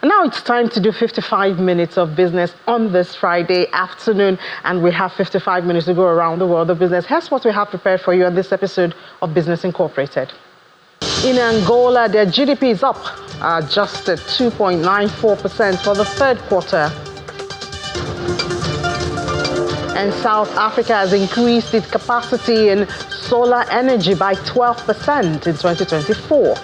And now it's time to do 55 minutes of business on this Friday afternoon, and we have 55 minutes to go around the world of business. Here's what we have prepared for you on this episode of Business Incorporated. In Angola, their GDP is up, adjusted 2.94% for the third quarter. And South Africa has increased its capacity in solar energy by 12% in 2024.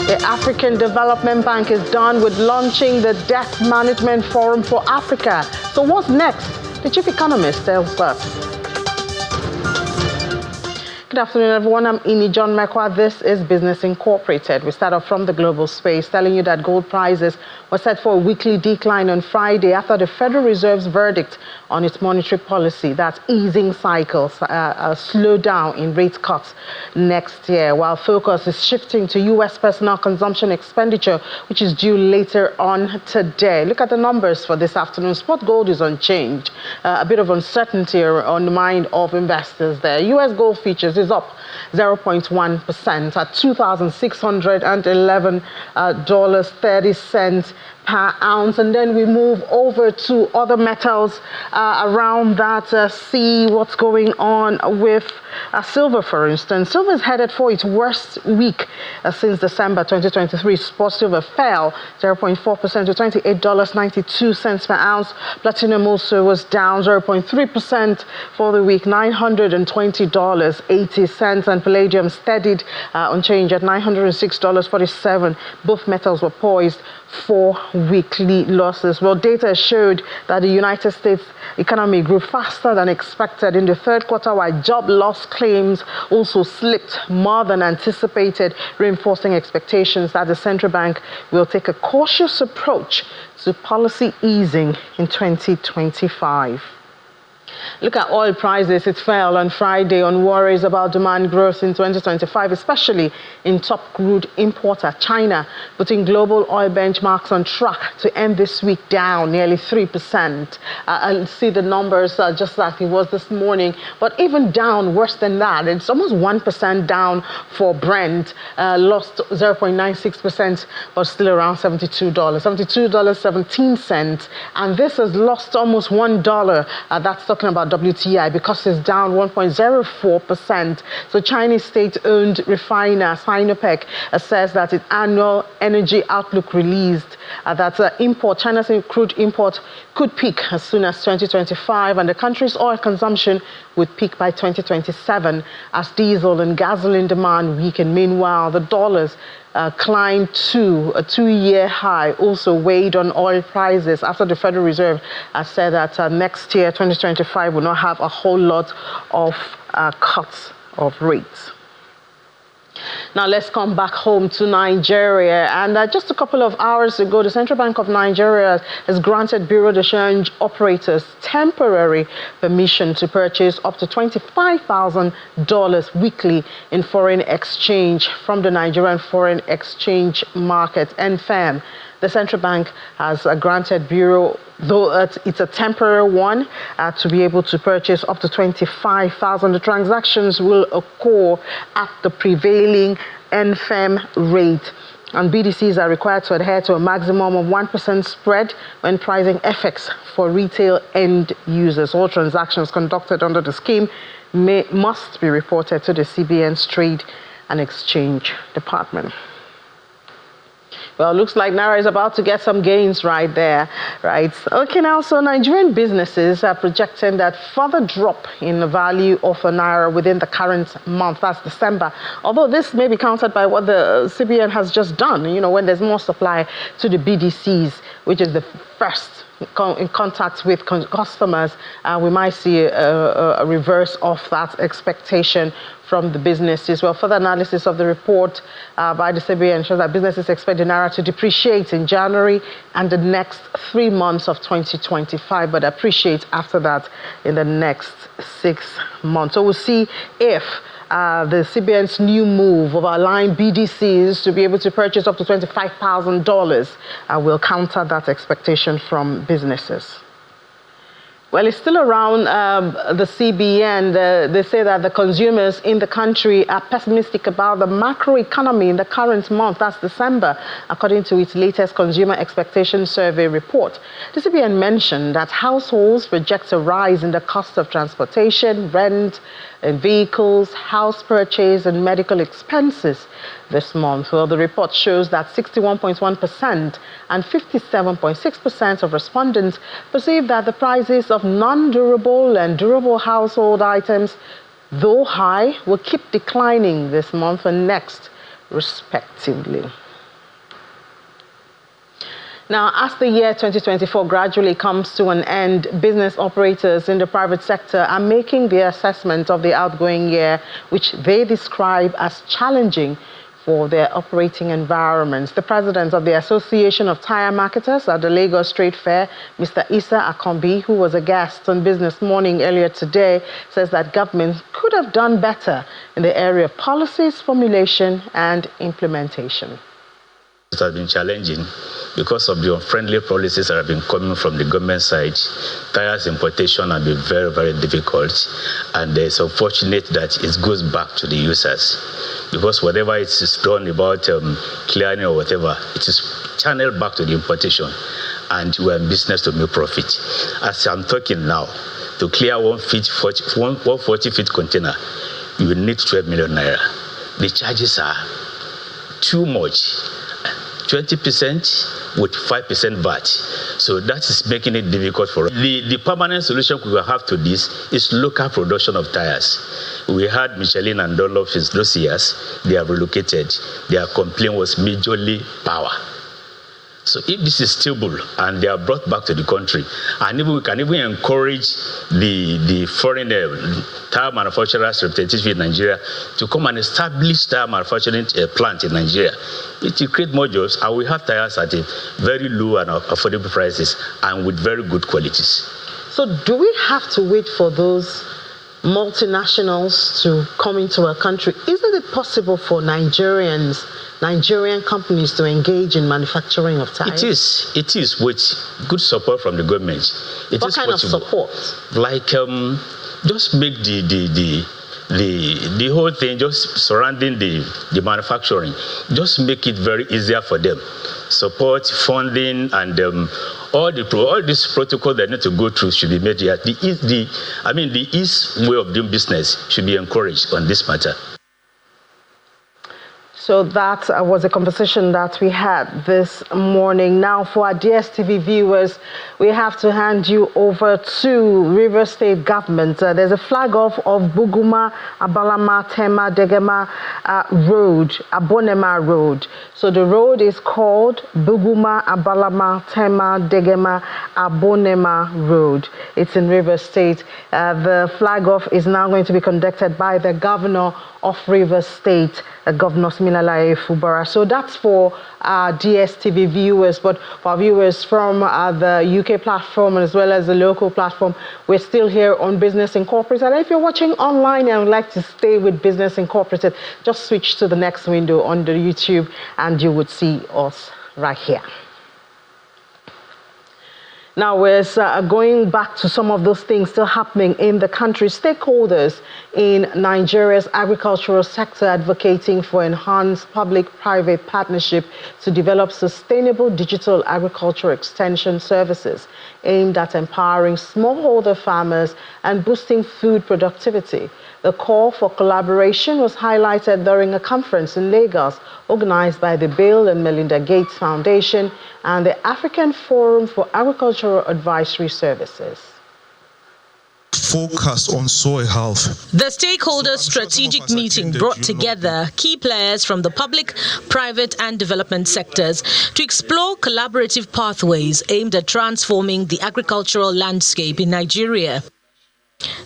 The African Development Bank is done with launching the Debt Management Forum for Africa. So what's next? The chief economist tells us. Good afternoon, everyone. I'm Ini John Mekwa. This is Business Incorporated. We start off from the global space, telling you that gold prices were set for a weekly decline on Friday after the Federal Reserve's verdict on its monetary policy, that's easing cycles, a slowdown in rate cuts next year, while focus is shifting to U.S. personal consumption expenditure, which is due later on today. Look at the numbers for this afternoon. Spot gold is unchanged. A bit of uncertainty on the mind of investors there. U.S. gold futures is up 0.1% at $2,611.30 per ounce. And then we move over to other metals around that, see what's going on with silver, for instance. Silver is headed for its worst week since December 2023. Spot silver fell 0.4% to $28.92 per ounce. Platinum also was down 0.3% for the week, $920.80. And palladium steadied unchanged at $906.47. Both metals were poised for weekly losses. Well, data showed that the United States economy grew faster than expected in the third quarter, while job loss claims also slipped more than anticipated, reinforcing expectations that the central bank will take a cautious approach to policy easing in 2025. Look at oil prices. It fell on Friday on worries about demand growth in 2025, especially in top crude importer China, putting global oil benchmarks on track to end this week down nearly 3%. I'll see the numbers just like it was this morning, but even down worse than that. It's almost 1% down for Brent, lost 0.96%, but still around $72, $72.17. And this has lost almost $1. That's talking about WTI, because it's down 1.04%. So Chinese state-owned refiner Sinopec says that its annual energy outlook released that China's crude import could peak as soon as 2025, and the country's oil consumption would peak by 2027 as diesel and gasoline demand weaken. Meanwhile, the dollars climbed to a two-year high, also weighed on oil prices after the Federal Reserve said that next year, 2025, will not have a whole lot of cuts of rates. Now let's come back home to Nigeria. And just a couple of hours ago, the Central Bank of Nigeria has granted Bureau de Change operators temporary permission to purchase up to $25,000 weekly in foreign exchange from the Nigerian foreign exchange market, NFM. The central bank has granted Bureau, though it's a temporary one, to be able to purchase up to $25,000. The transactions will occur at the prevailing NFM rate. And BDCs are required to adhere to a maximum of 1% spread when pricing FX for retail end users. All transactions conducted under the scheme must be reported to the CBN's Trade and Exchange Department. Well, looks like Naira is about to get some gains right there, right? Okay, now, so Nigerian businesses are projecting that further drop in the value of a Naira within the current month, that's December. Although this may be countered by what the CBN has just done, when there's more supply to the BDCs, which is the first in contact with customers, we might see a reverse of that expectation from the businesses. Well, further analysis of the report by the CBN shows that businesses expect the Naira to depreciate in January and the next 3 months of 2025, but appreciate after that in the next 6 months. So we'll see if the CBN's new move of allowing BDCs to be able to purchase up to $25,000 will counter that expectation from businesses. Well, it's still around the CBN. They say that the consumers in the country are pessimistic about the macroeconomy in the current month, that's December, according to its latest Consumer Expectation Survey report. The CBN mentioned that households project a rise in the cost of transportation, rent, and vehicles, house purchase, and medical expenses this month. Well, the report shows that 61.1% and 57.6% of respondents perceive that the prices of non-durable and durable household items, though high, will keep declining this month and next, respectively. Now, as the year 2024 gradually comes to an end, business operators in the private sector are making their assessment of the outgoing year, which they describe as challenging for their operating environments. The president of the Association of Tire Marketers at the Lagos Trade Fair, Mr. Issa Akombi, who was a guest on Business Morning earlier today, says that government could have done better in the area of policies, formulation and implementation. It has been challenging because of the unfriendly policies that have been coming from the government side. Tires importation have been very, very difficult, and it's unfortunate that it goes back to the users, because whatever it is done about clearing or whatever, it is channeled back to the importation, and we are in business to make profit. As I'm talking now, to clear 140-feet container, you will need 12 million naira. The charges are too much. 20% with 5% VAT. So that is making it difficult for us. The permanent solution we will have to this is local production of tires. We had Michelin and Dunlop those years. They have relocated. Their complaint was majorly power. So if this is stable and they are brought back to the country, and even we can even encourage the foreign tire manufacturers representative in Nigeria to come and establish tire manufacturing plant in Nigeria, it will create more jobs, and we have tires at a very low and affordable prices and with very good qualities. So do we have to wait for those multinationals to come into our country? Isn't it possible for Nigerian companies to engage in manufacturing of tires? It is with good support from the government. What kind of support? Like just make the whole thing just surrounding the manufacturing, just make it very easier for them. Support, funding, and all this protocol they need to go through should be made here. The ease way of doing business should be encouraged on this matter. So that was a conversation that we had this morning. Now, for our DSTV viewers, we have to hand you over to Rivers State Government. There's a flag off of Buguma, Abalama, Tema, Degema Road, Abonema Road. So the road is called Buguma, Abalama, Tema, Degema, Abonema Road. It's in Rivers State. The flag off is now going to be conducted by the governor of Rivers State, Governor Siminalayi Fubara. So that's for our DSTV viewers, but for our viewers from the UK platform as well as the local platform, we're still here on Business Incorporated. And if you're watching online and would like to stay with Business Incorporated, just switch to the next window on the YouTube and you would see us right here. Now, we're going back to some of those things still happening in the country. Stakeholders in Nigeria's agricultural sector advocating for enhanced public-private partnership to develop sustainable digital agriculture extension services aimed at empowering smallholder farmers and boosting food productivity. The call for collaboration was highlighted during a conference in Lagos organized by the Bill and Melinda Gates Foundation and the African Forum for Agricultural Advisory Services. Focus on soil health. The stakeholders strategic meeting brought together key players from the public, private and development sectors to explore collaborative pathways aimed at transforming the agricultural landscape in Nigeria.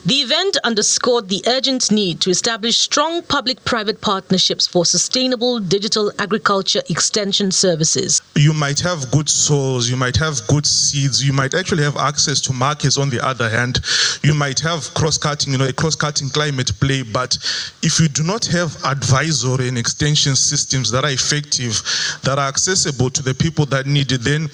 The event underscored the urgent need to establish strong public-private partnerships for sustainable digital agriculture extension services. You might have good soils, you might have good seeds, you might actually have access to markets on the other hand. You might have cross-cutting, a cross-cutting climate play, but if you do not have advisory and extension systems that are effective, that are accessible to the people that need it, then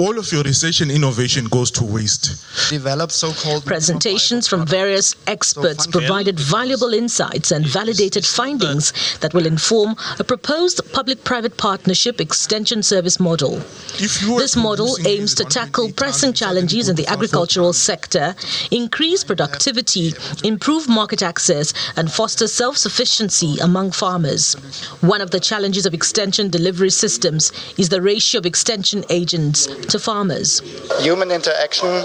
all of your research and innovation goes to waste. Develop so-called Presentations from various experts provided valuable insights and validated findings that will inform a proposed public-private partnership extension service model. This model aims to tackle pressing challenges in the agricultural sector, increase productivity, improve market access, and foster self-sufficiency among farmers. One of the challenges of extension delivery systems is the ratio of extension agents to farmers. Human interaction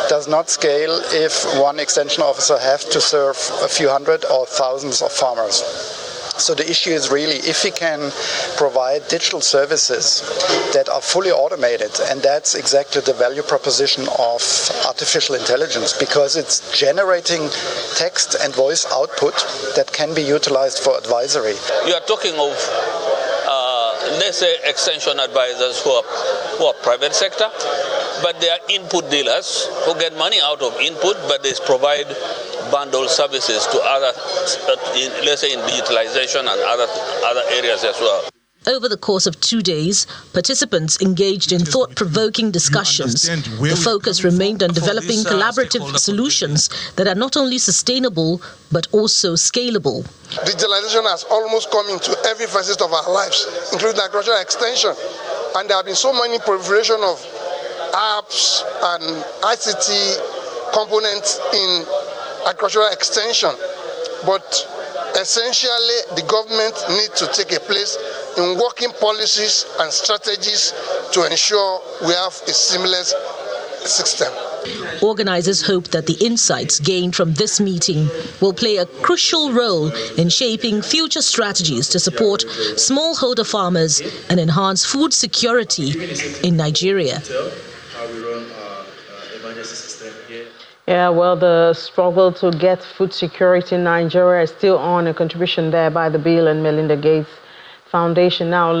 does not scale if one extension officer has to serve a few hundred or thousands of farmers. So the issue is really if we can provide digital services that are fully automated, and that's exactly the value proposition of artificial intelligence, because it's generating text and voice output that can be utilized for advisory. You are talking of let's say extension advisors who are private sector, but they are input dealers who get money out of input, but they provide bundle services to other, let's say in digitalization and other areas as well. Over the course of 2 days, participants engaged in thought-provoking discussions. The focus remained on developing collaborative solutions that are not only sustainable, but also scalable. Digitalization has almost come into every facet of our lives, including agricultural extension. And there have been so many proliferation of apps and ICT components in agricultural extension. But essentially, the government needs to take a place in working policies and strategies to ensure we have a seamless system. Organizers hope that the insights gained from this meeting will play a crucial role in shaping future strategies to support smallholder farmers and enhance food security in Nigeria. Yeah, well, the struggle to get food security in Nigeria is still on, a contribution there by the Bill and Melinda Gates Foundation. Now,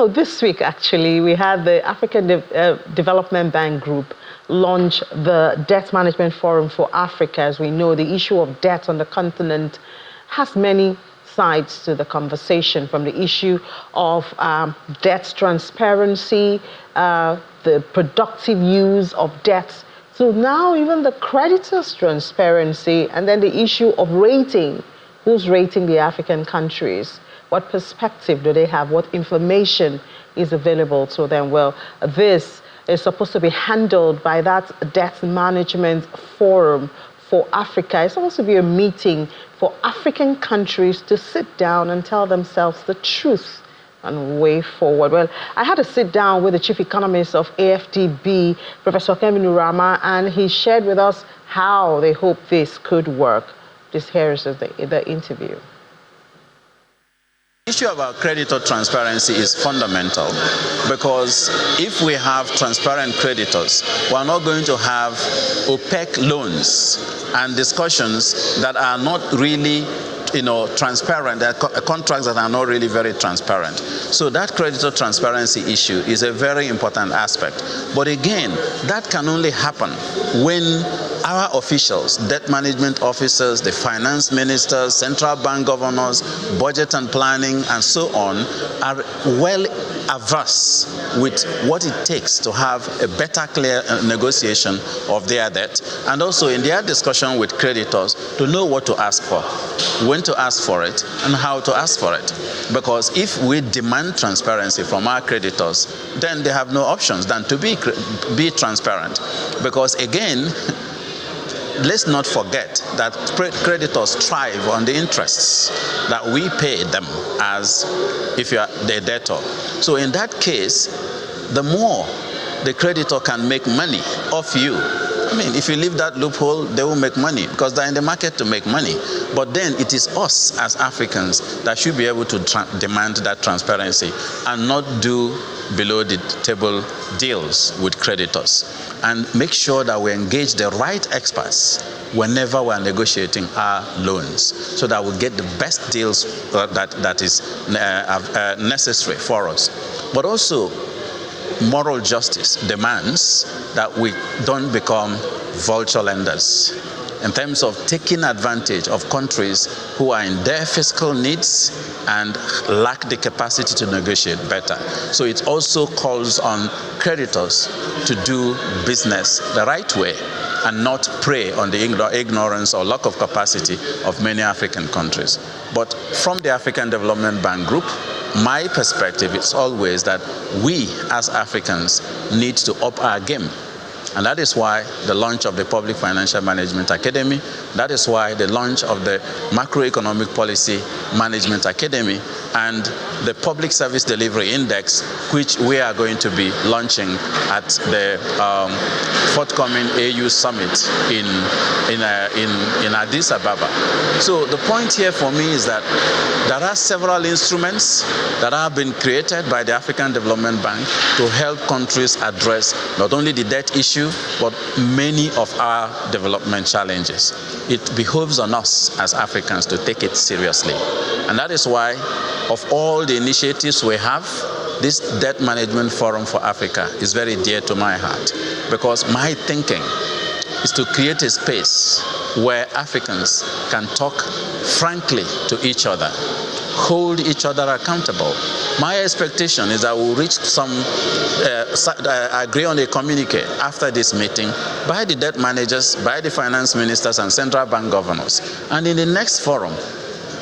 this week actually, we had the African Development Bank Group launch the Debt Management Forum for Africa. As we know, the issue of debt on the continent has many sides to the conversation, from the issue of debt transparency, the productive use of debt. So now even the creditors' transparency, and then the issue of rating. Who's rating the African countries? What perspective do they have? What information is available to them? Well, this is supposed to be handled by that Debt Management Forum for Africa. It's supposed to be a meeting for African countries to sit down and tell themselves the truth and way forward. Well, I had to sit down with the chief economist of AFDB, Professor Kemi Nurama, and he shared with us how they hope this could work. This here is the interview. The issue about creditor transparency is fundamental, because if we have transparent creditors, we're not going to have opaque loans and discussions that are not really transparent. There are contracts that are not really very transparent. So that creditor transparency issue is a very important aspect. But again, that can only happen when our officials, debt management officers, the finance ministers, central bank governors, budget and planning, and so on, are well averse with what it takes to have a better, clear negotiation of their debt, and also in their discussion with creditors to know what to ask for, when to ask for it, and how to ask for it. Because if we demand transparency from our creditors, then they have no options than to be transparent. Because again, let's not forget that creditors thrive on the interests that we pay them as if you are the debtor. So in that case, the more the creditor can make money off you, I mean, if you leave that loophole, they will make money because they're in the market to make money. But then it is us as Africans that should be able to demand that transparency and not do below the table deals with creditors, and make sure that we engage the right experts whenever we're negotiating our loans, so that we get the best deals that is necessary for us. But also, moral justice demands that we don't become vulture lenders. in terms of taking advantage of countries who are in their fiscal needs and lack the capacity to negotiate better. So it also calls on creditors to do business the right way and not prey on the ignorance or lack of capacity of many African countries. But from the African Development Bank Group, my perspective is always that we as Africans need to up our game. And that is why the launch of the Public Financial Management Academy, that is why the launch of the Macroeconomic Policy Management Academy and the Public Service Delivery Index, which we are going to be launching at the forthcoming AU Summit in Addis Ababa. So the point here for me is that there are several instruments that have been created by the African Development Bank to help countries address not only the debt issue, but many of our development challenges. It behoves on us as Africans to take it seriously. And that is why, of all the initiatives we have, this Debt Management Forum for Africa is very dear to my heart, because my thinking is to create a space where Africans can talk frankly to each other, hold each other accountable. My expectation is that we'll reach some agree on a communique after this meeting by the debt managers, by the finance ministers and central bank governors. And in the next forum,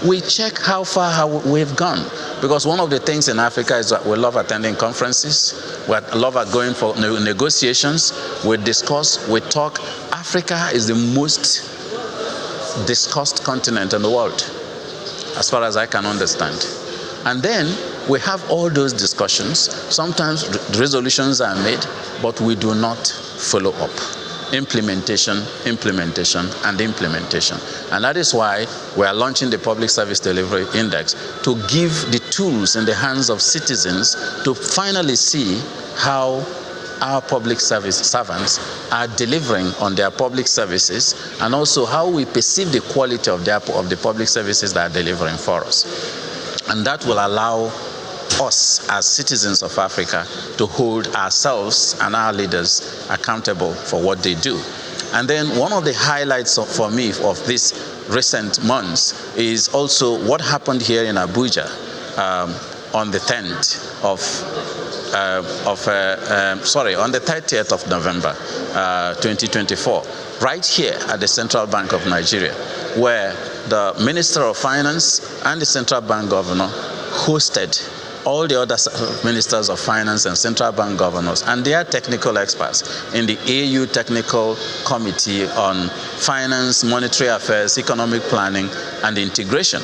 we check how far we've gone. Because one of the things in Africa is that we love attending conferences, we love going for negotiations, we discuss, we talk. Africa is the most discussed continent in the world, as far as I can understand. And then we have all those discussions. Sometimes resolutions are made, but we do not follow up. Implementation, implementation, and implementation. And that is why we are launching the Public Service Delivery Index, to give the tools in the hands of citizens to finally see how our public service servants are delivering on their public services, and also how we perceive the quality of the public services that are delivering for us. And that will allow us as citizens of Africa to hold ourselves and our leaders accountable for what they do. And then one of the highlights for me of this recent months is also what happened here in Abuja on the 10th on the 30th of November 2024, right here at the Central Bank of Nigeria, where the Minister of Finance and the Central Bank Governor hosted all the other ministers of finance and central bank governors and their technical experts in the AU Technical Committee on Finance, Monetary Affairs, Economic Planning, and Integration.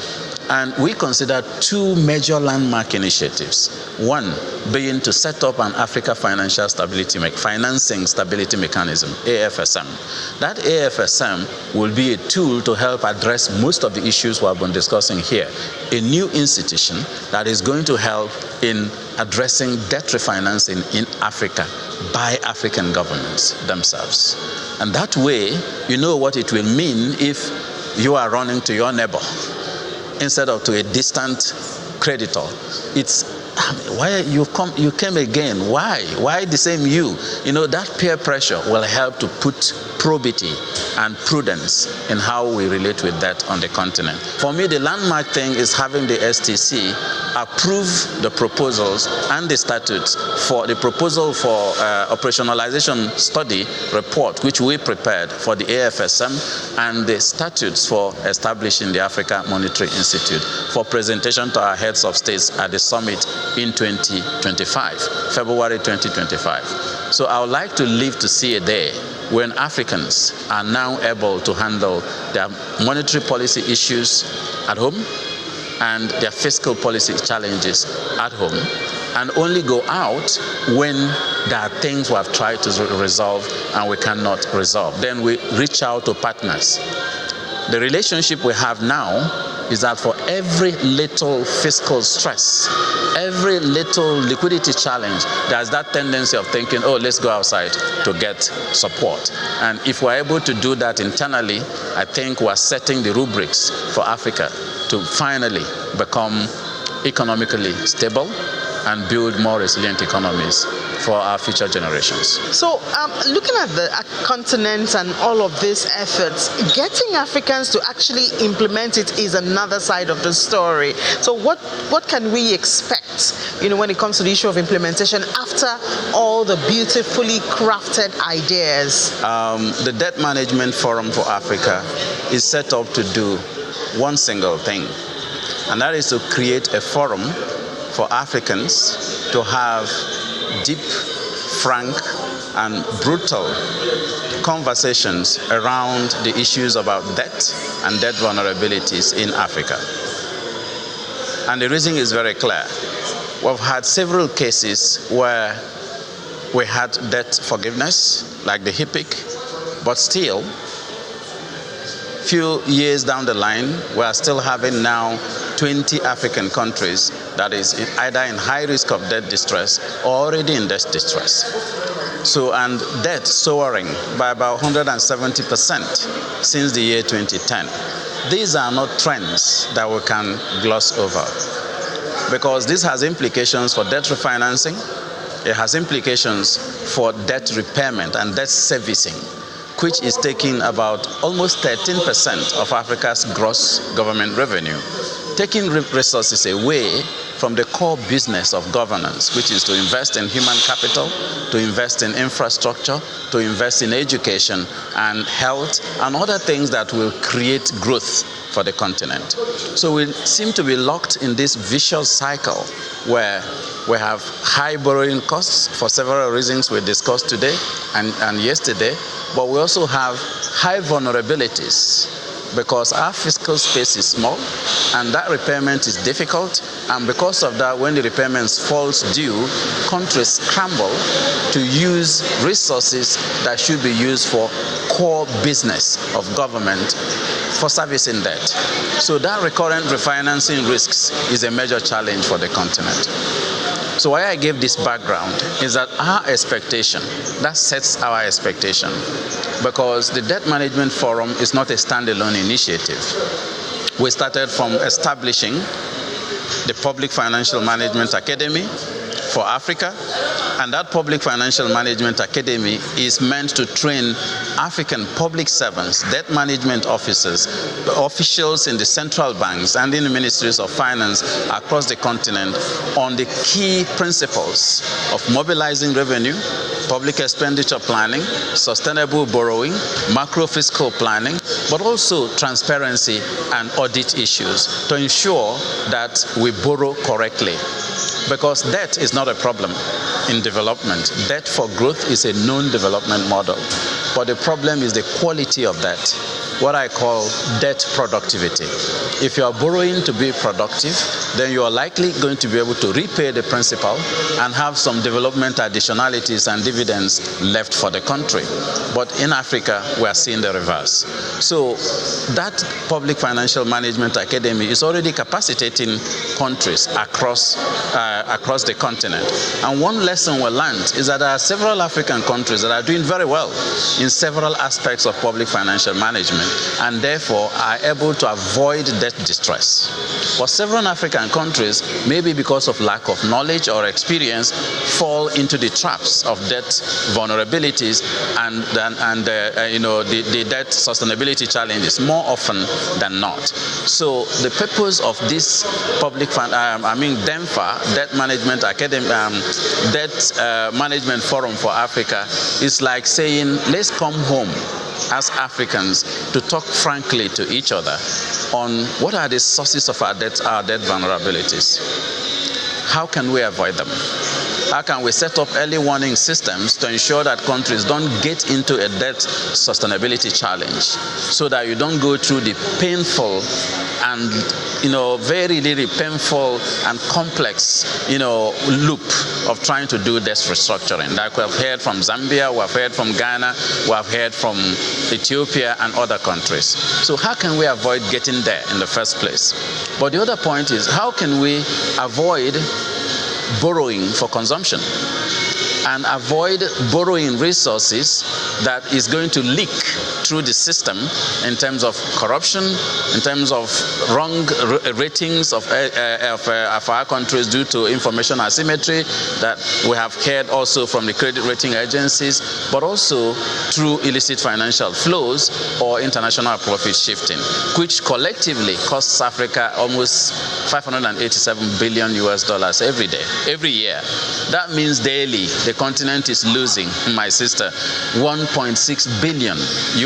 And we considered two major landmark initiatives. One being to set up an Africa Financing Stability Mechanism, AFSM. That AFSM will be a tool to help address most of the issues we have been discussing here. A new institution that is going to help in addressing debt refinancing in Africa by African governments themselves. And that way, you know what it will mean if you are running to your neighbor instead of to a distant creditor. It's why you came again? Why the same you? You know, that peer pressure will help to put probity and prudence in how we relate with that on the continent. For me, the landmark thing is having the STC approve the proposals and the statutes for the proposal for operationalization study report, which we prepared for the AFSM, and the statutes for establishing the Africa Monetary Institute for presentation to our heads of states at the summit in 2025, February 2025. So I would like to live to see a day when Africans are now able to handle their monetary policy issues at home and their fiscal policy challenges at home, and only go out when there are things we have tried to resolve and we cannot resolve. Then we reach out to partners. The relationship we have now is that for every little fiscal stress, every little liquidity challenge, there's that tendency of thinking, oh, let's go outside to get support. And if we're able to do that internally, I think we're setting the rubrics for Africa to finally become economically stable, and build more resilient economies for our future generations. So, looking at the continent and all of these efforts, getting Africans to actually implement it is another side of the story. So, what can we expect, when it comes to the issue of implementation after all the beautifully crafted ideas? The Debt Management Forum for Africa is set up to do one single thing, and that is to create a forum for Africans to have deep, frank, and brutal conversations around the issues about debt and debt vulnerabilities in Africa. And the reason is very clear. We've had several cases where we had debt forgiveness, like the HIPC, but still, few years down the line, we are still having now 20 African countries that is either in high risk of debt distress or already in debt distress. So, and debt soaring by about 170% since the year 2010. These are not trends that we can gloss over, because this has implications for debt refinancing. It has implications for debt repayment and debt servicing, which is taking about almost 13% of Africa's gross government revenue, taking resources away from the core business of governance, which is to invest in human capital, to invest in infrastructure, to invest in education and health and other things that will create growth for the continent. So we seem to be locked in this vicious cycle where we have high borrowing costs for several reasons we discussed today and yesterday, but we also have high vulnerabilities because our fiscal space is small and that repayment is difficult, and because of that, when the repayments falls due, countries scramble to use resources that should be used for core business of government for servicing debt. So that recurrent refinancing risks is a major challenge for the continent. So why I gave this background is that our expectation, that sets our expectation, because the Debt Management Forum is not a standalone initiative. We started from establishing the Public Financial Management Academy for Africa, and that Public Financial Management Academy is meant to train African public servants, debt management officers, officials in the central banks and in the ministries of finance across the continent on the key principles of mobilizing revenue, public expenditure planning, sustainable borrowing, macro fiscal planning, but also transparency and audit issues to ensure that we borrow correctly. Because debt is not a problem in development. Debt for growth is a known development model. But the problem is the quality of debt, what I call debt productivity. If you are borrowing to be productive, then you are likely going to be able to repay the principal and have some development additionalities and dividends left for the country. But in Africa, we are seeing the reverse. So that Public Financial Management Academy is already capacitating countries across the continent. And one lesson we learned is that there are several African countries that are doing very well in several aspects of public financial management and therefore are able to avoid debt distress. But several African countries, maybe because of lack of knowledge or experience, fall into the traps of debt vulnerabilities and the debt sustainability challenges more often than not. So the purpose of this public DEMFA, Debt Management Academy, Debt Management Forum for Africa, is like saying, let's come home as Africans to talk frankly to each other on what are the sources of our debt vulnerabilities. How can we avoid them? How can we set up early warning systems to ensure that countries don't get into a debt sustainability challenge so that you don't go through the painful and very, very painful and complex loop of trying to do debt restructuring. Like we have heard from Zambia, we have heard from Ghana, we have heard from Ethiopia and other countries. So how can we avoid getting there in the first place? But the other point is, how can we avoid borrowing for consumption? and avoid borrowing resources that is going to leak through the system in terms of corruption, in terms of wrong ratings of our countries due to information asymmetry that we have heard also from the credit rating agencies, but also through illicit financial flows or international profit shifting, which collectively costs Africa almost $587 billion every year. That means daily the continent is losing, my sister, $1.6 billion.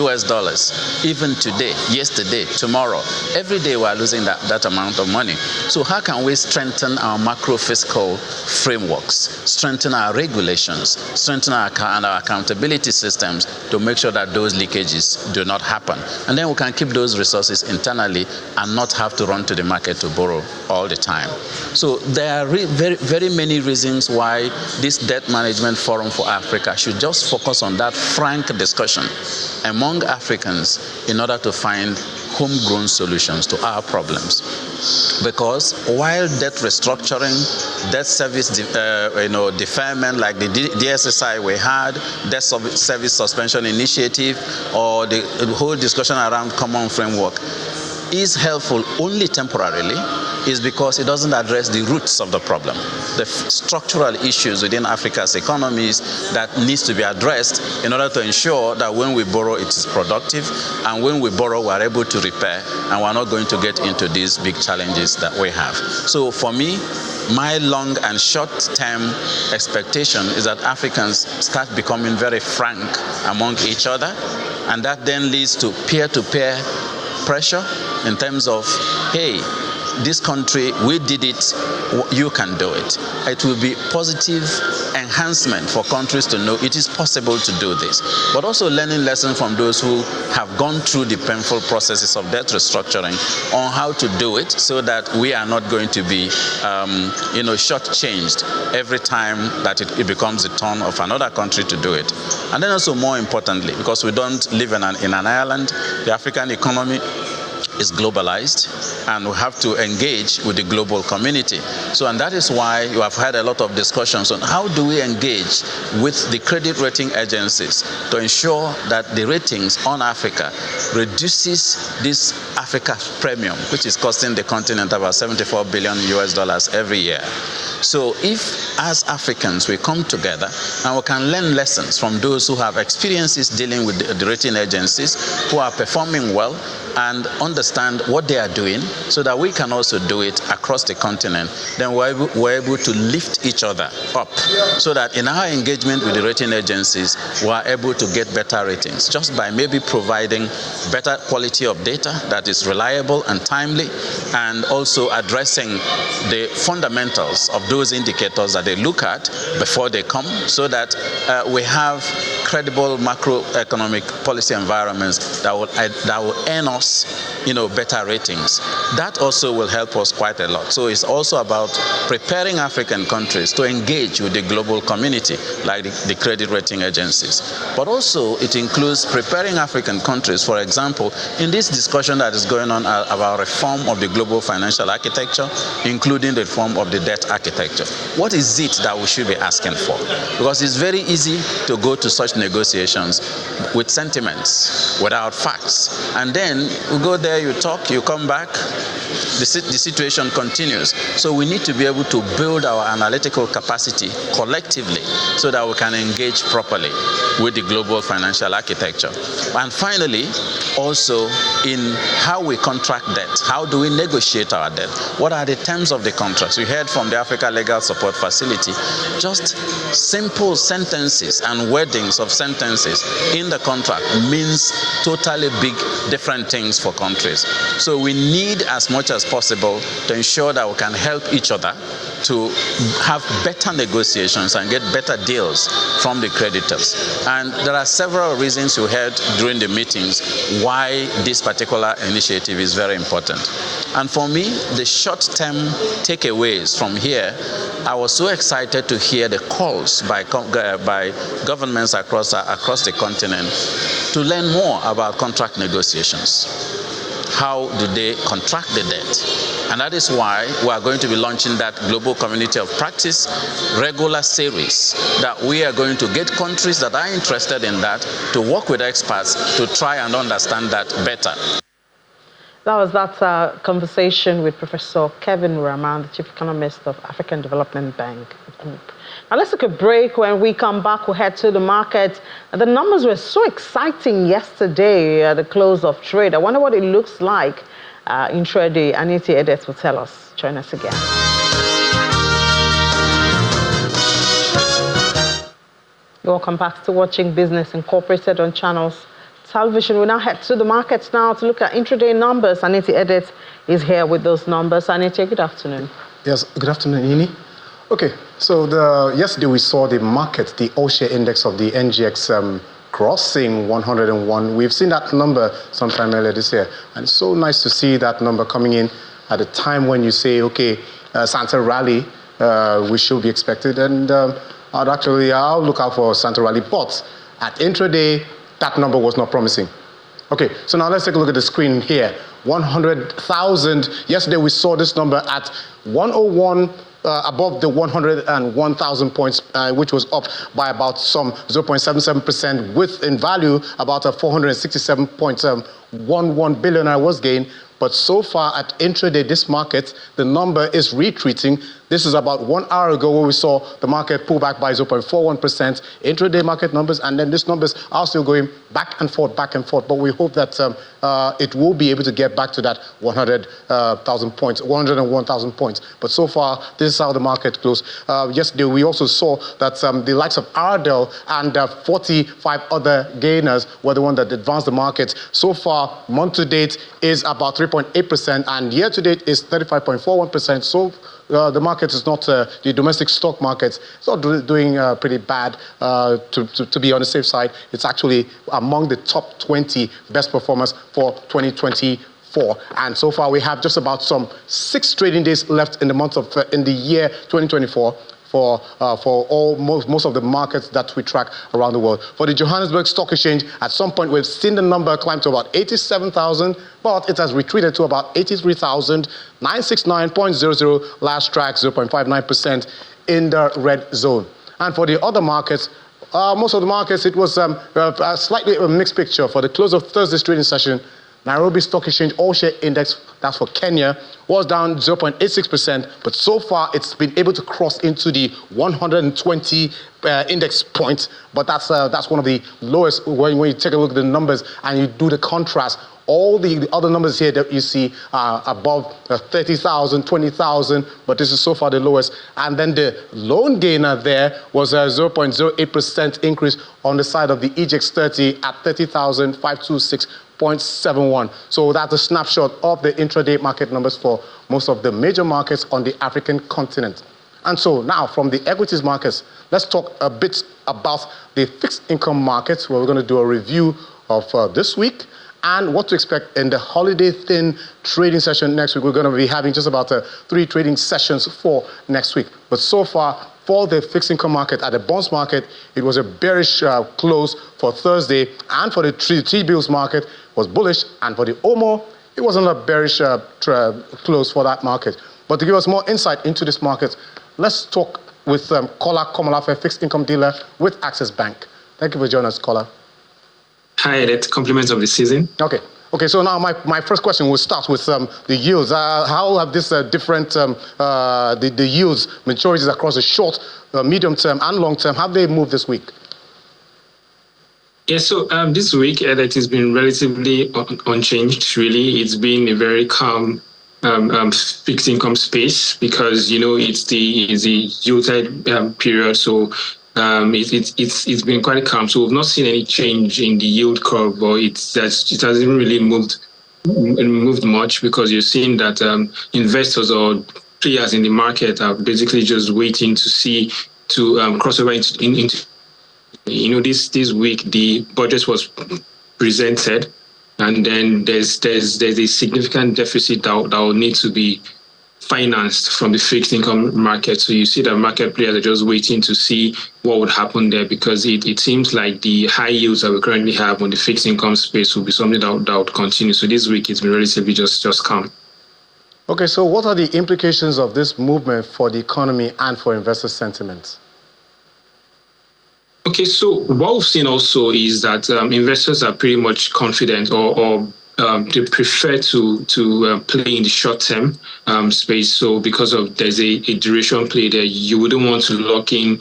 Even today, yesterday, tomorrow, every day we are losing that amount of money. So how can we strengthen our macro fiscal frameworks, strengthen our regulations, strengthen our accountability systems to make sure that those leakages do not happen? And then we can keep those resources internally and not have to run to the market to borrow all the time. So there are very, very many reasons why this debt management forum for Africa should just focus on that frank discussion among Africans in order to find homegrown solutions to our problems. Because while debt restructuring, debt service deferment like the DSSI we had, debt service suspension initiative, or the whole discussion around common framework is helpful only temporarily, is because it doesn't address the roots of the problem, the structural issues within Africa's economies that needs to be addressed in order to ensure that when we borrow it is productive, and when we borrow we are able to repair, and we're not going to get into these big challenges that we have. So for me, my long and short-term expectation is that Africans start becoming very frank among each other, and that then leads to peer-to-peer pressure in terms of, hey, this country, we did it, you can do it. It will be positive enhancement for countries to know it is possible to do this. But also learning lessons from those who have gone through the painful processes of debt restructuring on how to do it, so that we are not going to be shortchanged every time that it becomes the turn of another country to do it. And then also, more importantly, because we don't live in an island, the African economy is globalized, and we have to engage with the global community. So, and that is why you have had a lot of discussions on how do we engage with the credit rating agencies to ensure that the ratings on Africa reduces this Africa premium, which is costing the continent about $74 billion every year. So if, as Africans, we come together and we can learn lessons from those who have experiences dealing with the rating agencies, who are performing well, and understand what they are doing, so that we can also do it across the continent, then we're able to lift each other up, so that in our engagement with the rating agencies, we are able to get better ratings, just by maybe providing better quality of data that is reliable and timely, and also addressing the fundamentals of those indicators that they look at before they come, so that we have credible macroeconomic policy environments that will earn us better ratings. That also will help us quite a lot. So it's also about preparing African countries to engage with the global community, like the credit rating agencies. But also it includes preparing African countries, for example, in this discussion that is going on about reform of the global financial architecture, including the reform of the debt architecture. What is it that we should be asking for? Because it's very easy to go to such negotiations with sentiments, without facts. And then you go there, you talk, you come back, the situation continues. So we need to be able to build our analytical capacity collectively, so that we can engage properly with the global financial architecture. And finally, also in how we contract debt. How do we negotiate our debt? What are the terms of the contracts? We heard from the Africa Legal Support Facility, just simple sentences and wordings of sentences in the contract means totally big different things for countries. So we need, as much as possible, to ensure that we can help each other to have better negotiations and get better deals from the creditors. And there are several reasons you heard during the meetings why this particular initiative is very important. And for me, the short-term takeaways from here, I was so excited to hear the calls by governments across the continent to learn more about contract negotiations. How do they contract the debt? And that is why we are going to be launching that Global Community of Practice regular series, that we are going to get countries that are interested in that to work with experts to try and understand that better. That was that conversation with Professor Kevin Rahman, the Chief Economist of African Development Bank Group. Now let's take a break. When we come back, we'll head to the market. The numbers were so exciting yesterday at the close of trade. I wonder what it looks like intraday. Anita Edet will tell us. Join us again. Welcome back to Watching Business Incorporated on Channels Television. We now head to the markets now to look at intraday numbers. Anita Edet is here with those numbers. Anita, good afternoon. Yes, good afternoon, Ini. Okay, so yesterday we saw the market, the all-share index of the NGX crossing 101. We've seen that number sometime earlier this year, and it's so nice to see that number coming in at a time when you say, okay, Santa rally, we should be expected, and I'll look out for Santa rally, but at intraday, that number was not promising. Okay, so now let's take a look at the screen here. 100,000. Yesterday we saw this number at 101, above the 101,000 points, which was up by about some 0.77%, with in value about a 467.11 billion was gained. But so far at intraday, this market, the number is retreating. This is about 1 hour ago where we saw the market pull back by 0.41%. Intraday market numbers, and then these numbers are still going back and forth. But we hope that it will be able to get back to that 100,000 points, 101,000 points. But so far, this is how the market closed. Yesterday, we also saw that the likes of Ardell and 45 other gainers were the one that advanced the market. So far, month to date is about 3.8%, and year to date is 35.41%. So the market is not, the domestic stock market is not doing pretty bad, to be on the safe side. It's actually among the top 20 best performers for 2024. And so far we have just about some 6 trading days left in the month of, in the year 2024. For most of the markets that we track around the world. For the Johannesburg Stock Exchange, at some point we've seen the number climb to about 87,000, but it has retreated to about 83,969.00, last track 0.59% in the red zone. And for the other markets, most of the markets, it was slightly a mixed picture. For the close of Thursday's trading session, Nairobi Stock Exchange all-share index, that's for Kenya, was down 0.86%, but so far it's been able to cross into the 120 index point, but that's one of the lowest. When you take a look at the numbers and you do the contrast, all the other numbers here that you see are above 30,000, 20,000, but this is so far the lowest. And then the lone gainer there was a 0.08% increase on the side of the EGX 30 at 30,526.71. So that's a snapshot of the intraday market numbers for most of the major markets on the African continent. And so now from the equities markets, let's talk a bit about the fixed income markets, where we're going to do a review of this week and what to expect in the holiday thin trading session next week. We're going to be having just about 3 trading sessions for next week. But so far, for the fixed income market, at the bonds market, it was a bearish close for Thursday, and for the T-bills market was bullish, and for the OMO, it wasn't a bearish close for that market. But to give us more insight into this market, let's talk with Kola Komolafe, fixed income dealer with Access Bank. Thank you for joining us, Kola. Hi, that's compliments of the season. Okay, so now my first question will start with the yields. How have this different, the yields, maturities across the short, medium term and long term, have they moved this week? Yeah, so this week that has been relatively unchanged, really. It's been a very calm fixed income space because, you know, it's the yield-side period, so it's been quite calm. So we've not seen any change in the yield curve, but it hasn't really moved much, because you're seeing that investors or players in the market are basically just waiting to see cross over into you know, this week the budget was presented, and then there's a significant deficit that will need to be financed from the fixed income market. So you see that market players are just waiting to see what would happen there, because it seems like the high yields that we currently have on the fixed income space will be something that would continue. So this week it's been relatively just calm. Okay, so what are the implications of this movement for the economy and for investor sentiment? Okay, so what we've seen also is that investors are pretty much confident or they prefer to play in the short-term space. So because of there's a duration play there, you wouldn't want to lock in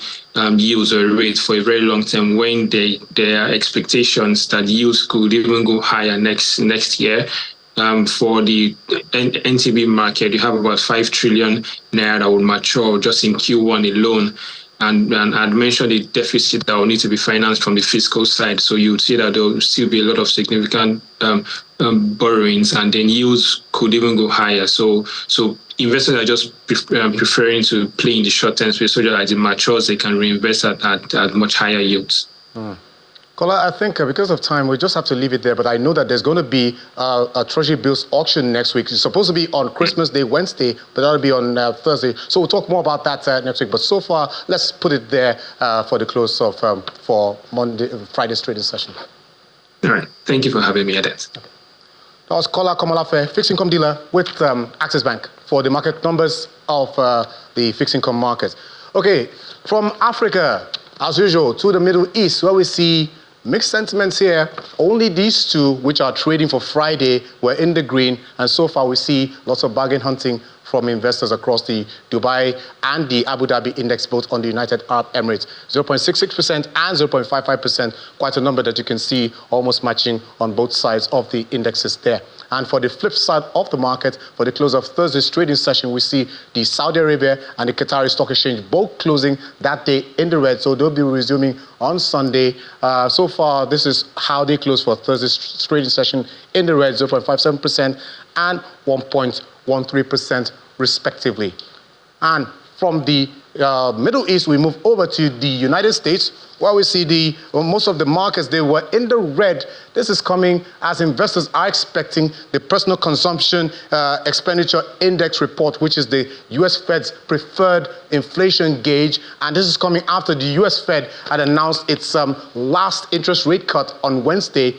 yields or rate for a very long term when there are expectations that yields could even go higher next year. For the NTB market, you have about 5 trillion naira that will mature just in Q1 alone. And I'd mentioned the deficit that will need to be financed from the fiscal side. So you would see that there will still be a lot of significant borrowings, and then yields could even go higher. So investors are just preferring to play in the short-term space so that as it matures, they can reinvest at much higher yields. Kola, I think because of time, we just have to leave it there. But I know that there's going to be a Treasury bills auction next week. It's supposed to be on Christmas Day, Wednesday, but that'll be on Thursday. So we'll talk more about that next week. But so far, let's put it there for the close of for Friday's trading session. All right. Thank you for having me, Adet. Okay. That was Kola Komolafe, fixed income dealer with Access Bank for the market numbers of the fixed income market. Okay, from Africa, as usual, to the Middle East, where we see mixed sentiments here. Only these two, which are trading for Friday, were in the green. And so far, we see lots of bargain hunting from investors across the Dubai and the Abu Dhabi index, both on the United Arab Emirates. 0.66% and 0.55%, quite a number that you can see almost matching on both sides of the indexes there. And for the flip side of the market, for the close of Thursday's trading session, we see the Saudi Arabia and the Qatari Stock Exchange both closing that day in the red. So they'll be resuming on Sunday. So far, this is how they close for Thursday's trading session in the red, 0.57% and 1.13% respectively. And from the Middle East, we move over to the United States, where we see most of the markets, they were in the red. This is coming as investors are expecting the personal consumption expenditure index report, which is the U.S. Fed's preferred inflation gauge. And this is coming after the U.S. Fed had announced its last interest rate cut on Wednesday,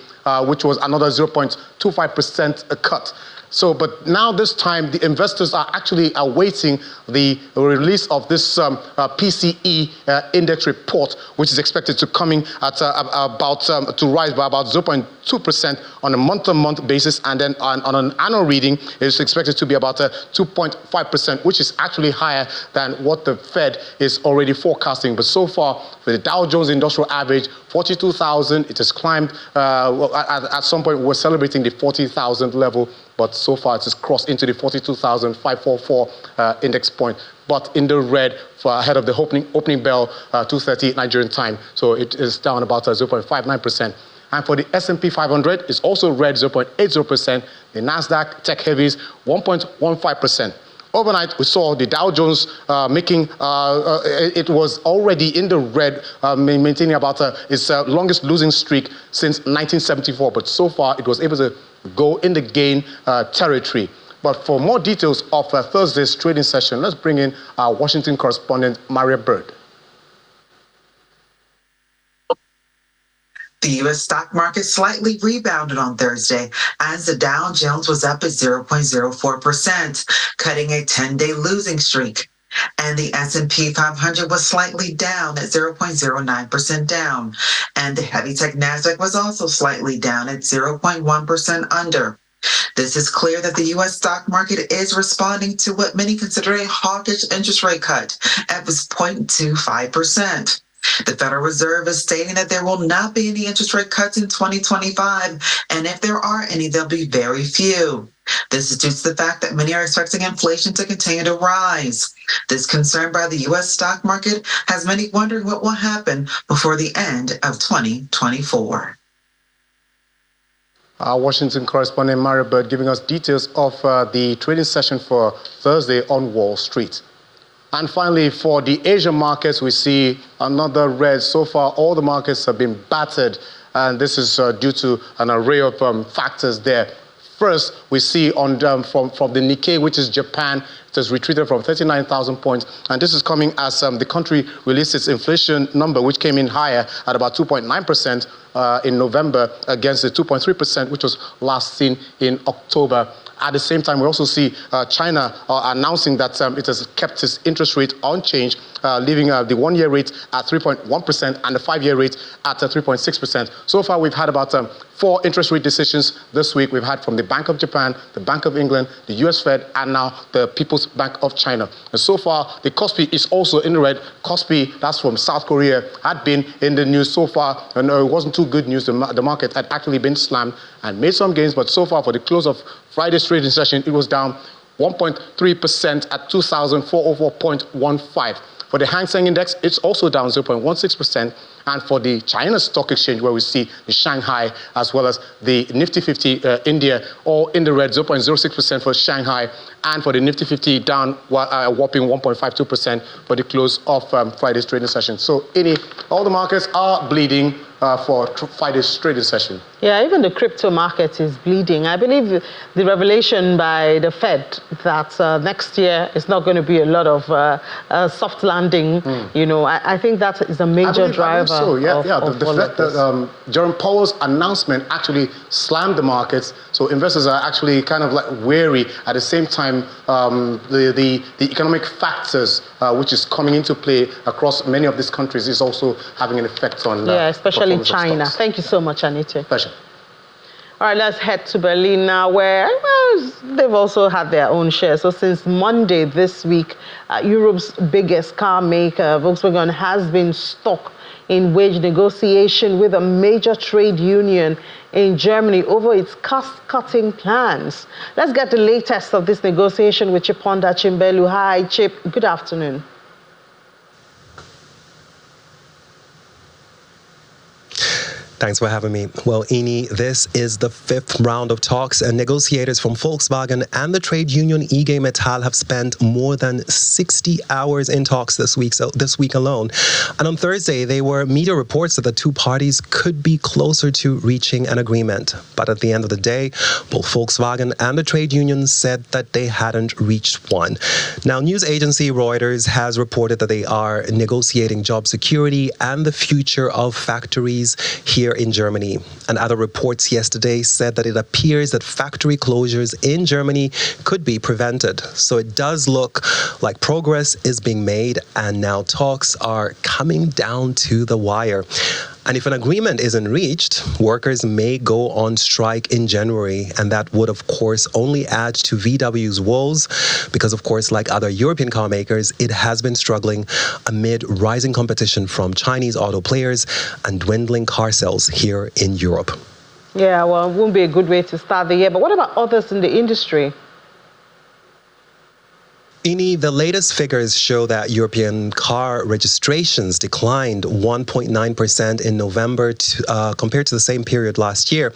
which was another 0.25% cut. So, but now this time, the investors are actually awaiting the release of this PCE index report, which is expected to coming at to rise by about 0.2% on a month-to-month basis, and then on an annual reading, it's expected to be about 2.5%, which is actually higher than what the Fed is already forecasting. But so far, for the Dow Jones Industrial Average, 42,000, it has climbed. At some point, we're celebrating the 40,000 level. But so far, it has crossed into the 42,544 index point, but in the red for ahead of the opening bell, 2:30 Nigerian time. So it is down about 0.59%. And for the S&P 500, it's also red, 0.80%. The NASDAQ Tech Heavies, 1.15%. Overnight, we saw the Dow Jones it was already in the red, maintaining about its longest losing streak since 1974. But so far, it was able to go in the gain territory. But for more details of Thursday's trading session, let's bring in our Washington correspondent, Maria Bird. The U.S. stock market slightly rebounded on Thursday as the Dow Jones was up at 0.04%, cutting a 10-day losing streak. And the S&P 500 was slightly down at 0.09% down. And the heavy tech NASDAQ was also slightly down at 0.1% under. This is clear that the U.S. stock market is responding to what many consider a hawkish interest rate cut at 0.25%. The Federal Reserve is stating that there will not be any interest rate cuts in 2025, and if there are any, there'll be very few. This is due to the fact that many are expecting inflation to continue to rise. This concern by the U.S. stock market has many wondering what will happen before the end of 2024. Our Washington correspondent, Maria Bird, giving us details of the trading session for Thursday on Wall Street. And finally, for the Asian markets, we see another red. So far, all the markets have been battered, and this is due to an array of factors there. First, we see from the Nikkei, which is Japan, it has retreated from 39,000 points. And this is coming as the country released its inflation number, which came in higher at about 2.9% in November against the 2.3%, which was last seen in October. At the same time, we also see China announcing that it has kept its interest rate unchanged, leaving the one-year rate at 3.1% and the five-year rate at 3.6%. So far, we've had about 4 interest rate decisions this week. We've had from the Bank of Japan, the Bank of England, the US Fed, and now the People's Bank of China. And so far, the Kospi is also in the red. Kospi, that's from South Korea, had been in the news so far, and it wasn't too good news. The market had actually been slammed and made some gains, but so far, for the close of Friday's trading session, it was down 1.3% at 2,404.15. For the Hang Seng Index, it's also down 0.16%. And for the China Stock Exchange, where we see the Shanghai as well as the Nifty 50 India, all in the red, 0.06% for Shanghai, and for the Nifty 50 down a whopping 1.52% for the close of Friday's trading session. So, all the markets are bleeding for Friday's trading session. Yeah, even the crypto market is bleeding. I believe the revelation by the Fed that next year is not going to be a lot of soft landing, I think that is a major driver. So, Jerome Powell's announcement actually slammed the markets. So investors are actually kind of like wary. At the same time, the economic factors which is coming into play across many of these countries is also having an effect on especially China. Thank you so much, Anita. Pleasure. All right, let's head to Berlin now, where they've also had their own share. So since Monday this week, Europe's biggest car maker, Volkswagen, has been stuck in wage negotiation with a major trade union in Germany over its cost-cutting plans. Let's get the latest of this negotiation with Chiponda Chimbelu. Hi, Chip. Good afternoon. Thanks for having me. Well, Ini, this is the 5th round of talks, and negotiators from Volkswagen and the trade union IG Metall have spent more than 60 hours in talks this week alone. And on Thursday, there were media reports that the two parties could be closer to reaching an agreement. But at the end of the day, both Volkswagen and the trade union said that they hadn't reached one. Now, news agency Reuters has reported that they are negotiating job security and the future of factories here in Germany. And other reports yesterday said that it appears that factory closures in Germany could be prevented. So it does look like progress is being made, and now talks are coming down to the wire. And if an agreement isn't reached, workers may go on strike in January. And that would, of course, only add to VW's woes because, of course, like other European car makers, it has been struggling amid rising competition from Chinese auto players and dwindling car sales here in Europe. Yeah, well, it won't be a good way to start the year. But what about others in the industry? Ini, the latest figures show that European car registrations declined 1.9% in November compared to the same period last year.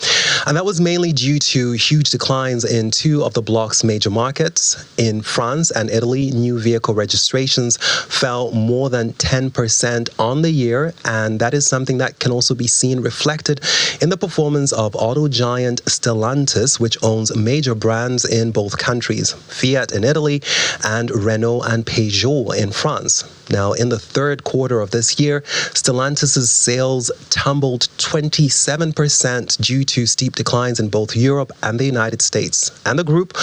And that was mainly due to huge declines in two of the bloc's major markets. In France and Italy, new vehicle registrations fell more than 10% on the year. And that is something that can also be seen reflected in the performance of auto giant Stellantis, which owns major brands in both countries, Fiat in Italy and Renault and Peugeot in France. Now, in the third quarter of this year, Stellantis' sales tumbled 27% due to steep declines in both Europe and the United States. And the group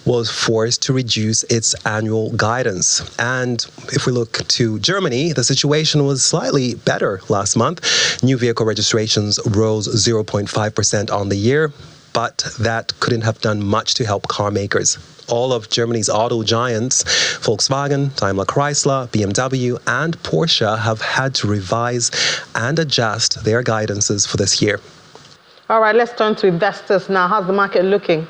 was forced to reduce its annual guidance. And if we look to Germany, the situation was slightly better last month. New vehicle registrations rose 0.5% on the year, but that couldn't have done much to help car makers. All of Germany's auto giants, Volkswagen, Daimler Chrysler, BMW, and Porsche have had to revise and adjust their guidances for this year. All right, let's turn to investors now. How's the market looking?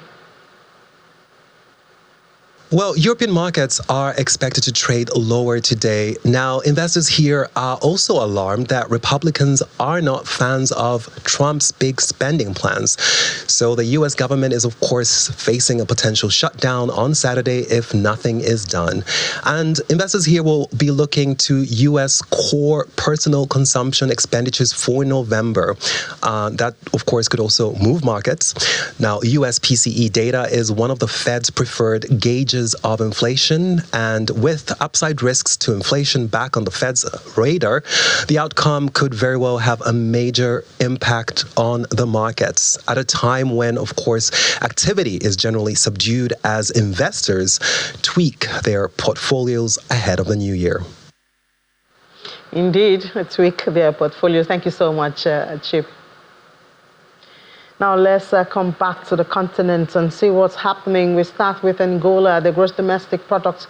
Well, European markets are expected to trade lower today. Now, investors here are also alarmed that Republicans are not fans of Trump's big spending plans. So the U.S. government is, of course, facing a potential shutdown on Saturday if nothing is done. And investors here will be looking to U.S. core personal consumption expenditures for November. That, of course, could also move markets. Now, U.S. PCE data is one of the Fed's preferred gauges challenges of inflation and with upside risks to inflation back on the Fed's radar, the outcome could very well have a major impact on the markets at a time when, of course, activity is generally subdued as investors tweak their portfolios ahead of the new year. Indeed, tweak their portfolios. Thank you so much, Chip. Now let's come back to the continent and see what's happening. We start with Angola. The gross domestic product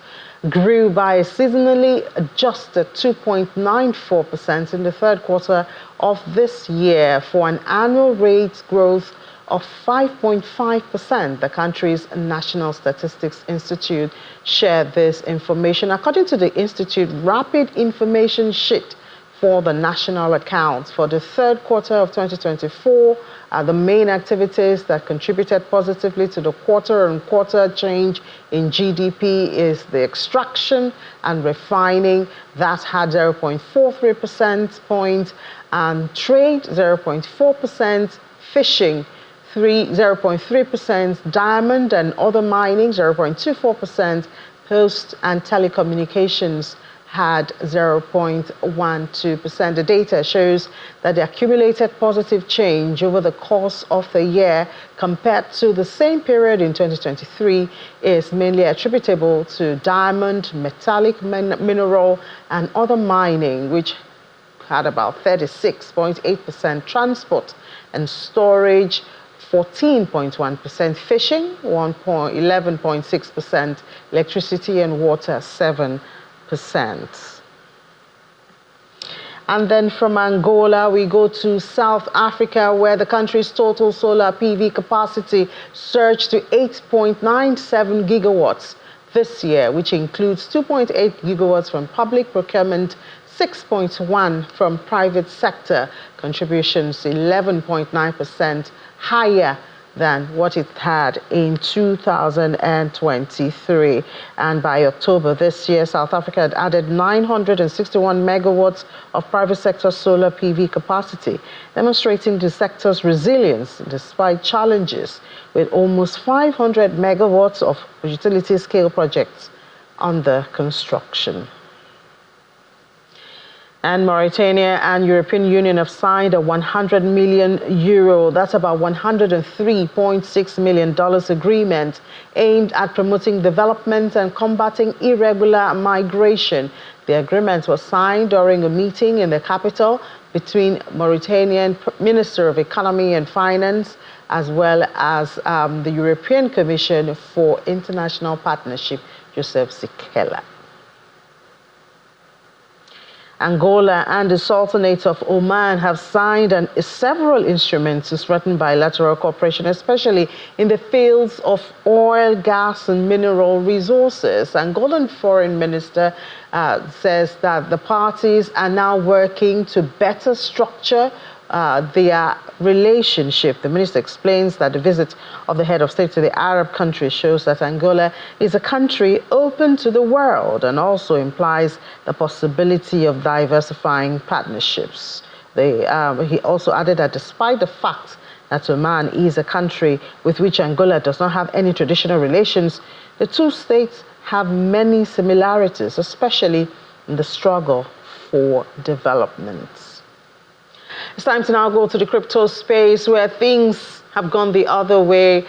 grew by a seasonally adjusted 2.94% in the third quarter of this year for an annual rate growth of 5.5%. The country's National Statistics Institute shared this information. According to the Institute, rapid information sheet for the national accounts for the third quarter of 2024 the main activities that contributed positively to the quarter-on-quarter change in GDP is the extraction and refining, that had 0.43% point, and trade 0.4%, fishing 0.3%, diamond and other mining 0.24%, post and telecommunications had 0.12%. The data shows that the accumulated positive change over the course of the year compared to the same period in 2023 is mainly attributable to diamond, metallic mineral, and other mining, which had about 36.8%, transport and storage 14.1%, fishing 11.6%, electricity and water 7%. And then from Angola, we go to South Africa, where the country's total solar PV capacity surged to 8.97 gigawatts this year, which includes 2.8 gigawatts from public procurement, 6.1 from private sector contributions, 11.9% higher than what it had in 2023. And by October this year, South Africa had added 961 megawatts of private sector solar PV capacity, demonstrating the sector's resilience despite challenges, with almost 500 megawatts of utility-scale projects under construction. And Mauritania and European Union have signed a 100 million euro, that's about $103.6 million agreement aimed at promoting development and combating irregular migration. The agreement was signed during a meeting in the capital between Mauritanian Minister of Economy and Finance as well as the European Commission for International Partnership, Joseph Sikela. Angola and the Sultanate of Oman have signed several instruments to strengthen bilateral cooperation, especially in the fields of oil, gas, and mineral resources. Angolan Foreign Minister says that the parties are now working to better structure their relationship. The minister explains that the visit of the head of state to the Arab country shows that Angola is a country open to the world and also implies the possibility of diversifying partnerships. He also added that despite the fact that Oman is a country with which Angola does not have any traditional relations, the two states have many similarities, especially in the struggle for development. It's time to now go to the crypto space, where things have gone the other way.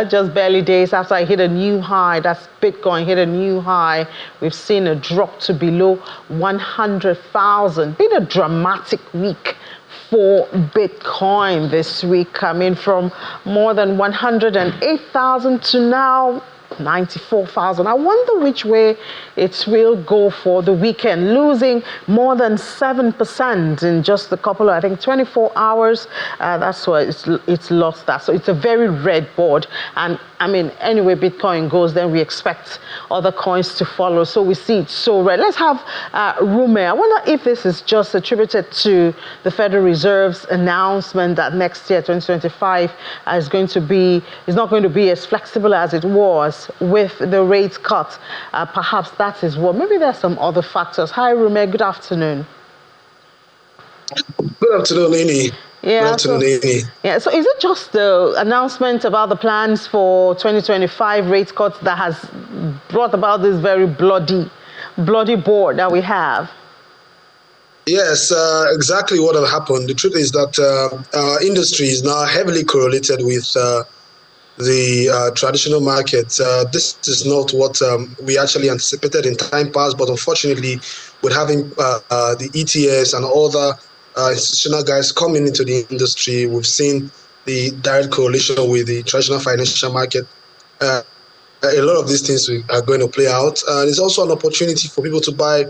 Just barely days after I hit a new high, that's Bitcoin hit a new high, we've seen a drop to below 100,000. Been a dramatic week for Bitcoin this week, coming from more than 108,000 to now 94,000. I wonder which way it will go for the weekend, losing more than 7% in just a couple of, I think, 24 hours. That's why it's lost that. So it's a very red board. And I mean, anyway, Bitcoin goes, then we expect other coins to follow. So we see it so red. Let's have Rume. I wonder if this is just attributed to the Federal Reserve's announcement that next year, 2025, is not going to be as flexible as it was with the rate cut. Perhaps that is what. Maybe there's some other factors. Hi, Rume. Good afternoon. Good afternoon, Ini. Yeah, Good afternoon, so is it just the announcement about the plans for 2025 rate cuts that has brought about this very bloody board that we have? Yes, exactly what had happened. The truth is that our industry is now heavily correlated with the traditional market. This is not what we actually anticipated in time past, but unfortunately, with having the ETS and other institutional guys coming into the industry, we've seen the direct correlation with the traditional financial market. A lot of these things are going to play out. It's also an opportunity for people to buy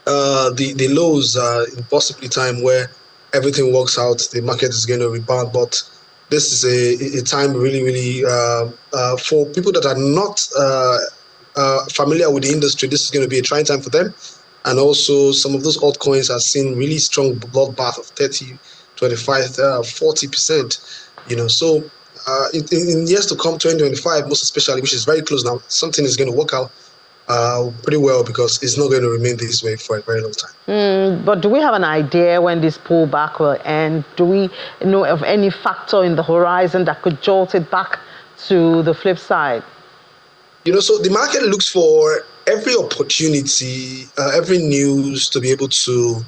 the lows in possibly time where everything works out, the market is going to rebound. But this is a time really for people that are not familiar with the industry. This is going to be a trying time for them. And also some of those altcoins are seeing really strong bloodbath of 30, 25, 40%. So in years to come, 2025, most especially, which is very close now, something is going to work out pretty well, because it's not going to remain this way for a very long time. But do we have an idea when this pullback will end? Do we know of any factor in the horizon that could jolt it back to the flip side? So the market looks for every opportunity, every news to be able to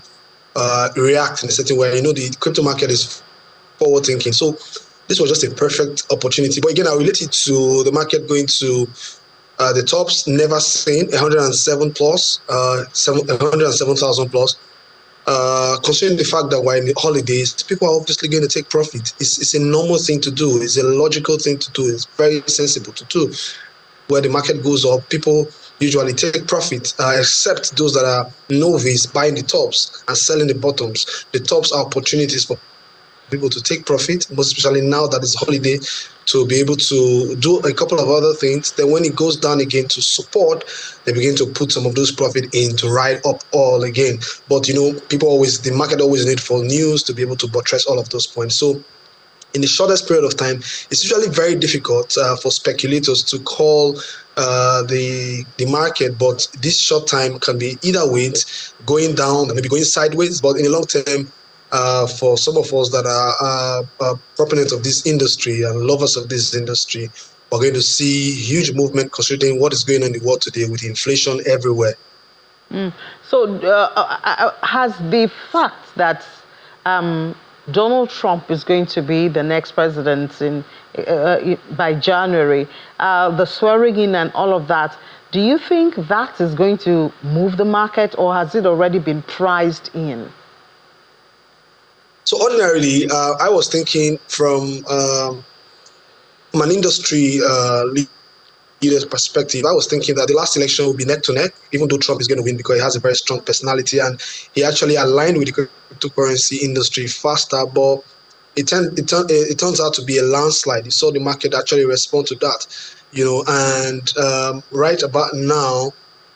react in a certain way. The crypto market is forward thinking. So this was just a perfect opportunity. But again, I relate it to the market going to the tops never seen, 107 plus, 107,000 plus. Considering the fact that we're in the holidays, people are obviously going to take profit. It's a normal thing to do. It's a logical thing to do. It's very sensible to do. Where the market goes up, people usually take profit, except those that are novice buying the tops and selling the bottoms. The tops are opportunities for people to take profit, most especially now that it's holiday, to be able to do a couple of other things. Then when it goes down again to support, they begin to put some of those profit in to ride up all again. But the market always need for news to be able to buttress all of those points. So in the shortest period of time, it's usually very difficult for speculators to call the market, but this short time can be either way, going down and maybe going sideways. But in the long term, for some of us that are proponents of this industry and lovers of this industry, we're going to see huge movement considering what is going on in the world today with inflation everywhere. So has the fact that Donald Trump is going to be the next president by January, the swearing in and all of that, do you think that is going to move the market, or has it already been priced in? So ordinarily, I was thinking from an industry leader's perspective, I was thinking that the last election will be neck to neck, even though Trump is going to win because he has a very strong personality and he actually aligned with the cryptocurrency industry faster. But it turns out to be a landslide. You saw the market actually respond to that, and right about now,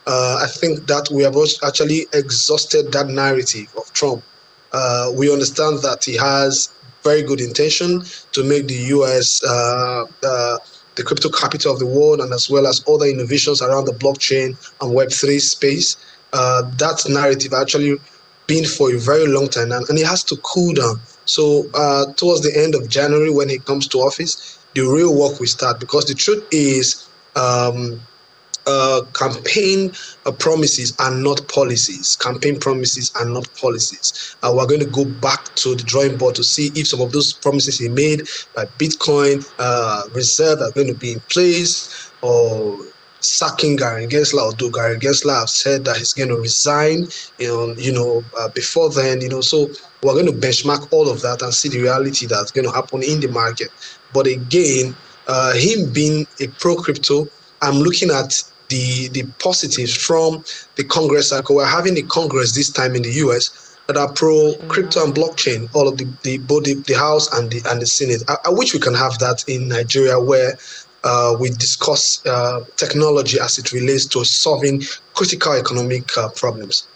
I think that we have actually exhausted that narrative of Trump. We understand that he has very good intention to make the US the crypto capital of the world, and as well as other innovations around the blockchain and Web3 space. That narrative actually been for a very long time, and it has to cool down. So towards the end of January, when he comes to office, the real work will start, because the truth is campaign promises are not policies. Campaign promises are not policies. We're going to go back to the drawing board to see if some of those promises he made by Bitcoin reserve are going to be in place, or sacking Gary Gensler, although Gary Gensler have said that he's going to resign, before then, so we're going to benchmark all of that and see the reality that's going to happen in the market. But again, him being a pro-crypto, I'm looking at the positives from the Congress cycle. We're having a Congress this time in the US that are pro-crypto and blockchain, all of both the House and the Senate. I wish we can have that in Nigeria, where we discuss technology as it relates to solving critical economic problems.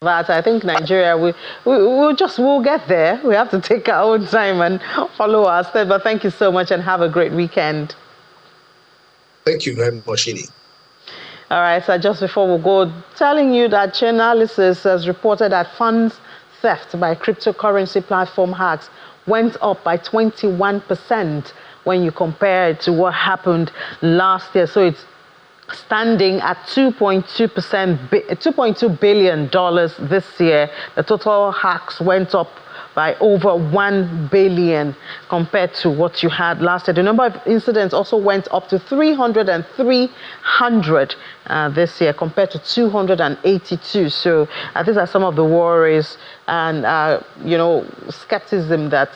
But I think Nigeria, we'll get there. We have to take our own time and follow our step. But thank you so much and have a great weekend. Thank you very much, Shini. All right, so just before we go, telling you that Chainalysis has reported that funds theft by cryptocurrency platform hacks went up by 21% when you compare it to what happened last year. So it's standing at 2.2 billion dollars this year. The total hacks went up by over 1 billion compared to what you had last year. The number of incidents also went up to 300 this year compared to 282. So these are some of the worries and skepticism that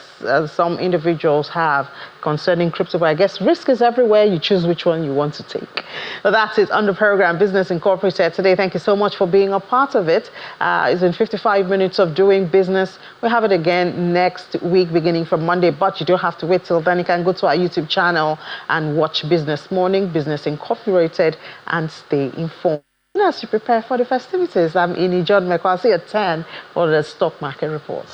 some individuals have concerning crypto. But I guess risk is everywhere. You choose which one you want to take. So that's it on the program Business Incorporated today. Thank you so much for being a part of it. It's been 55 minutes of doing business. We'll have it again next week, beginning from Monday. But you don't have to wait till then. You can go to our YouTube channel and watch Business Morning, Business Incorporated, and stay informed. As you prepare for the festivities, I'm Ini John Mekwa. I'll see you at 10 for the stock market report.